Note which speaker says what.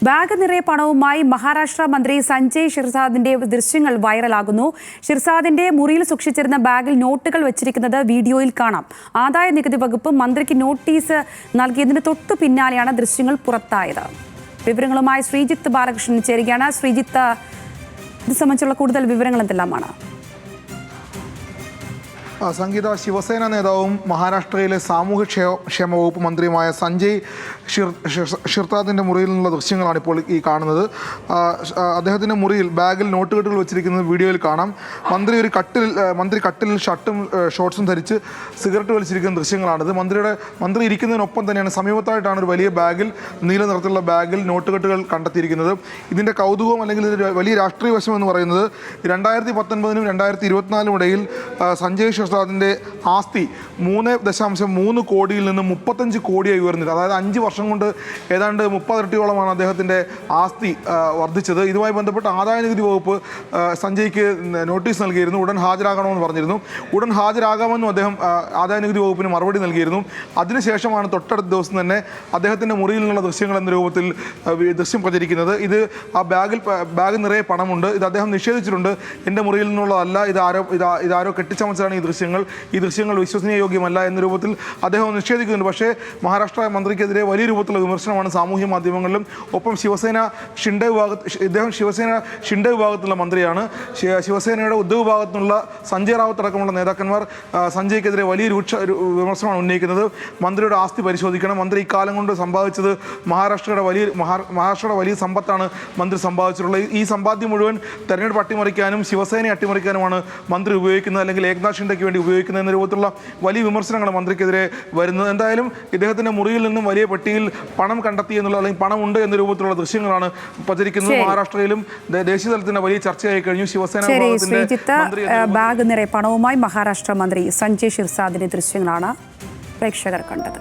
Speaker 1: Bag നിറയെ പണവുമായി മഹാരാഷ്ട്ര മന്ത്രി സഞ്ജയ് ഷിർസാദിന്റെ ദൃശ്യങ്ങൾ വൈറലാകുന്നു. ഷിർസാദിന്റെ മുറിയിൽ സൂക്ഷിച്ചിരുന്ന ബാഗിൽ നോട്ടുകൾ വെച്ചിരിക്കുന്നത് വീഡിയോയിൽ കാണാം. ആദായ നികുതി വകുപ്പ് മന്ത്രിക്ക് നോട്ടീസ് നൽകിയതിന് തൊട്ടു പിന്നാലെയാണ് ദൃശ്യങ്ങൾ പുറത്തായത്. വിവരങ്ങളുമായി ശ്രീജിത്ത് ബാലകൃഷ്ണൻ ചേരുകയാണ്. ശ്രീജിത്ത്, ഇത് സംബന്ധിച്ചുള്ള കൂടുതൽ വിവരങ്ങൾ എന്തെല്ലാമാണ്?
Speaker 2: സംഗീത, ശിവസേന നേതാവും മഹാരാഷ്ട്രയിലെ സാമൂഹ്യക്ഷേമ വകുപ്പ് മന്ത്രിയുമായ സഞ്ജയ് ഷിർസാദിൻ്റെ മുറിയിൽ നിന്നുള്ള ദൃശ്യങ്ങളാണ് ഇപ്പോൾ ഈ കാണുന്നത്. അദ്ദേഹത്തിൻ്റെ മുറിയിൽ ബാഗിൽ നോട്ടുകെട്ടുകൾ വെച്ചിരിക്കുന്നത് വീഡിയോയിൽ കാണാം. മന്ത്രി കട്ടിലിൽ ഷർട്ടും ഷോർട്ട്സും ധരിച്ച് സിഗരറ്റ് വലിച്ചിരിക്കുന്ന ദൃശ്യങ്ങളാണിത്. മന്ത്രി ഇരിക്കുന്നതിനൊപ്പം തന്നെയാണ് സമീപത്തായിട്ടാണ് ഒരു വലിയ ബാഗിൽ, നീല നിറത്തിലുള്ള ബാഗിൽ നോട്ടുകെട്ടുകൾ കണ്ടെത്തിയിരിക്കുന്നത്. ഇതിൻ്റെ കൗതുകവും അല്ലെങ്കിൽ ഇതിൻ്റെ വലിയ രാഷ്ട്രീയ വശം എന്ന് പറയുന്നത് 2019 2024 ഇടയിൽ സഞ്ജയ് ഷിർസാദിൻ്റെ ആസ്തി 3.3 കോടിയിൽ നിന്ന് 35 കോടിയായി ഉയർന്നിട്ട്, അതായത് 5 വർഷം കൊണ്ട് ഏതാണ്ട് 30 ഇരട്ടിയോളമാണ് അദ്ദേഹത്തിൻ്റെ ആസ്തി വർദ്ധിച്ചത്. ഇതുമായി ബന്ധപ്പെട്ട് ആദായ നികുതി വകുപ്പ് സഞ്ജയ്ക്ക് നോട്ടീസ് നൽകിയിരുന്നു. ഉടൻ ഹാജരാകണമെന്ന് പറഞ്ഞിരുന്നു. ഉടൻ ഹാജരാകാമെന്നും അദ്ദേഹം ആദായ നികുതി വകുപ്പിന് മറുപടി നൽകിയിരുന്നു. അതിനുശേഷമാണ് തൊട്ടടുത്ത ദിവസം തന്നെ അദ്ദേഹത്തിൻ്റെ മുറിയിൽ നിന്നുള്ള ദൃശ്യങ്ങൾ എന്ന രൂപത്തിൽ ദൃശ്യം പ്രചരിക്കുന്നത്. ഇത് ആ ബാഗ് നിറയെ പണമുണ്ട്, ഇത് അദ്ദേഹം നിഷേധിച്ചിട്ടുണ്ട്. എൻ്റെ മുറിയിൽ നിന്നുള്ളതല്ല, ഇതാരോ കെട്ടിച്ചമച്ചാണ് ഈ ദൃശ്യങ്ങൾ വിശ്വസനീയ യോഗ്യമല്ല എന്ന രൂപത്തിൽ അദ്ദേഹം നിഷേധിക്കുന്നുണ്ട്. പക്ഷേ മഹാരാഷ്ട്ര മന്ത്രിക്കെതിരെ വലിയ രൂപത്തിലുള്ള വിമർശനമാണ് സാമൂഹ്യ മാധ്യമങ്ങളിലും. ഒപ്പം ശിവസേന ഷിൻഡെ വിഭാഗത്തിലുള്ള മന്ത്രിയാണ്. ശിവസേനയുടെ ഉദ്ധവ് വിഭാഗത്തിലുള്ള സഞ്ജയ് റാവത്ത് അടക്കമുള്ള നേതാക്കന്മാർ സഞ്ജയ്ക്കെതിരെ വലിയ വിമർശനമാണ് ഉന്നയിക്കുന്നത്. മന്ത്രിയുടെ ആസ്തി പരിശോധിക്കണം, മന്ത്രി ഇക്കാലം കൊണ്ട് സമ്പാദിച്ചത് മഹാരാഷ്ട്രയുടെ വലിയ സമ്പത്താണ് മന്ത്രി സമ്പാദിച്ചിട്ടുള്ളത്. ഈ സമ്പാദ്യം മുഴുവൻ തെരഞ്ഞെടുപ്പ് അട്ടിമറിക്കാനും ശിവസേനയെ അട്ടിമറിക്കാനുമാണ് മന്ത്രി ഉപയോഗിക്കുന്നത്, അല്ലെങ്കിൽ ഏക്നാഥ് ഷിൻഡെക്ക് വേണ്ടി ഉപയോഗിക്കുന്നത് എന്ന രൂപത്തിലുള്ള വലിയ വിമർശനങ്ങൾ മന്ത്രിക്കെതിരെ വരുന്നത്. എന്തായാലും ഇദ്ദേഹത്തിൻ്റെ മുറിയിൽ നിന്നും വലിയ പെട്ടിയിൽ പണം കണ്ടെത്തി എന്നുള്ള, അല്ലെങ്കിൽ പണമുണ്ട് എന്ന രൂപത്തിലുള്ള ദൃശ്യങ്ങളാണ് പ്രചരിക്കുന്നത്. മഹാരാഷ്ട്രയിലും ദേശീയ തലത്തിന്റെ വലിയ ചർച്ചയായി കഴിഞ്ഞു. ശിവസേന
Speaker 1: ബാഗ് നിറയെ പണവുമായി മഹാരാഷ്ട്ര മന്ത്രി സഞ്ജയ് ഷിർസാദിന്റെ ദൃശ്യങ്ങളാണ് പ്രേക്ഷകർ കണ്ടത്.